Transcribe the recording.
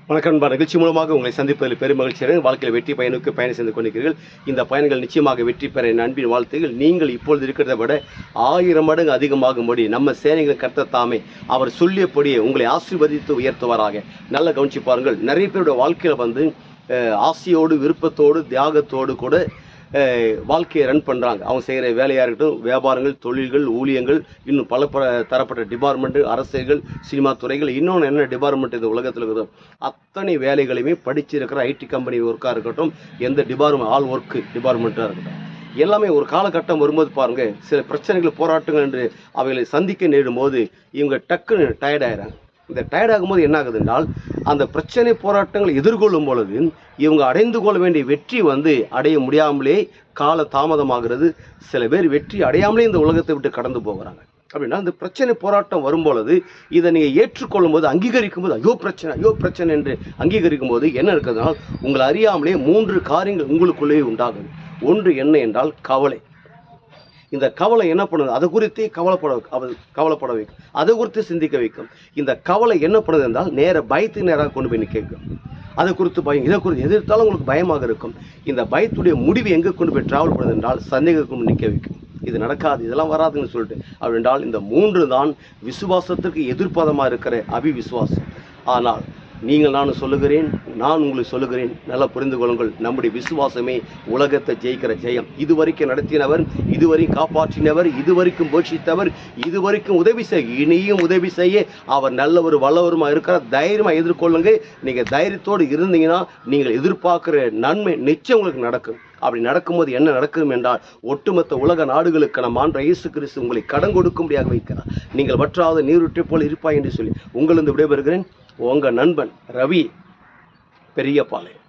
வணக்கம் நண்பா. நிகழ்ச்சி மூலமாக உங்களை சந்திப்பதில் பெருமகிழ்ச்சியுடன் வாழ்க்கையில் வெற்றி பயனுக்கு பயணம் செய்து கொண்டிருக்கிறீர்கள். இந்த பயணங்கள் நிச்சயமாக வெற்றி பெற என் அன்பின் வாழ்த்துகள். நீங்கள் இப்பொழுது இருக்கிறத விட 1000 மடங்கு அதிகமாகும்படி நம்ம சேனைகள் கர்த்தர் தாமே அவர் சொல்லியபடியே உங்களை ஆசீர்வதித்து உயர்த்துவாராக. நல்லா கவனிச்சு பாருங்கள். நிறைய பேருடைய வாழ்க்கையில் வந்து ஆசையோடு விருப்பத்தோடு தியாகத்தோடு கூட வாழ்க்கையை ரன் பண்ணுறாங்க. அவங்க செய்கிற வேலையாக இருக்கட்டும், வியாபாரங்கள், தொழில்கள், ஊழியங்கள், இன்னும் பல தரப்பட்ட டிபார்ட்மெண்ட்டு, அரசியல்கள், சினிமா துறைகள், இன்னொன்று என்ன டிபார்ட்மெண்ட் இந்த உலகத்தில் இருக்குதோ அத்தனை வேலைகளையுமே படிச்சிருக்கிற ஐடி கம்பெனி ஒர்க்காக இருக்கட்டும், எந்த டிபார்ட்மெண்ட் ஆல் ஒர்க்கு டிபார்ட்மெண்ட்டாக இருக்கட்டும், எல்லாமே ஒரு காலகட்டம் வரும்போது பாருங்கள், சில பிரச்சனைகள் போராட்டங்கள் என்று அவைகளை சந்திக்க நேரும் போது இவங்க டக்குன்னு டயர்டாயிறாங்க. இந்த டயர்டாகும்போது என்ன ஆகுது என்றால், அந்த பிரச்சனை போராட்டங்கள் எதிர்கொள்ளும் பொழுது இவங்க அடைந்து கொள்ள வேண்டிய வெற்றி வந்து அடைய முடியாமலே கால தாமதமாகிறது. சில பேர் வெற்றி அடையாமலே இந்த உலகத்தை விட்டு கடந்து போகிறாங்க. அப்படின்னா இந்த பிரச்சனை போராட்டம் வரும்பொழுது இதை நீங்கள் ஏற்றுக்கொள்ளும் போது, அங்கீகரிக்கும் போது, ஐயோ பிரச்சனை என்று அங்கீகரிக்கும் போது என்ன இருக்குதுனால், உங்களை அறியாமலே 3 காரியங்கள் உங்களுக்குள்ளேயே உண்டாகுது. ஒன்று என்ன என்றால் கவலை. இந்த கவலை என்ன பண்ணுது? அதை குறித்து கவலைப்பட வைக்கும், அதை குறித்து சிந்திக்க வைக்கும். இந்த கவலை என்ன பண்ணுது என்றால் பயத்துக்கு நேராக கொண்டு போய் நிற்க வைக்கும். அதை குறித்து பயம், இதை குறித்து எதிர்த்தாலும் உங்களுக்கு பயமாக இருக்கும். இந்த பயத்துடைய முடிவு எங்கே கொண்டு போய் டிராவல் பண்ணுது என்றால் சந்தேகத்தை கொண்டு நிற்க வைக்கும். இது நடக்காது, இதெல்லாம் வராதுன்னு சொல்லிட்டு. அப்படின்றால் இந்த 3 தான் விசுவாசத்திற்கு எதிர்ப்பதமாக இருக்கிற அபிவிசுவாசம். ஆனால் நானும் சொல்லுகிறேன், நான் உங்களுக்கு சொல்லுகிறேன், நல்லா புரிந்து கொள்ளுங்கள். நம்முடைய விசுவாசமே உலகத்தை ஜெயிக்கிற ஜெயம். இதுவரைக்கும் நடத்தினவர், இதுவரைக்கும் காப்பாற்றினவர், இதுவரைக்கும் போஷித்தவர், இதுவரைக்கும் உதவி செய்ய, இனியும் உதவி செய்ய அவர் நல்லவர் வல்லவருமா இருக்கிறார். தைரியமாக எதிர்கொள்ளுங்க. நீங்கள் தைரியத்தோடு இருந்தீங்கன்னா நீங்கள் எதிர்பார்க்குற நன்மை நிச்சயம் உங்களுக்கு நடக்கும். அப்படி நடக்கும்போது என்ன நடக்கும் என்றால், ஒட்டுமொத்த உலக நாடுகளுக்கு நம் ஆண்ட இயேசு கிறிஸ்து உங்களை கடன் கொடுக்கும்படியாக வைக்கிறார். நீங்கள் வற்றாத நீரூற்றை போல் இருப்பாய் என்று சொல்லி உங்களிருந்து விடைபெறுகிறேன். உங்கள் நண்பன் ரவி பெரியபாளையம்.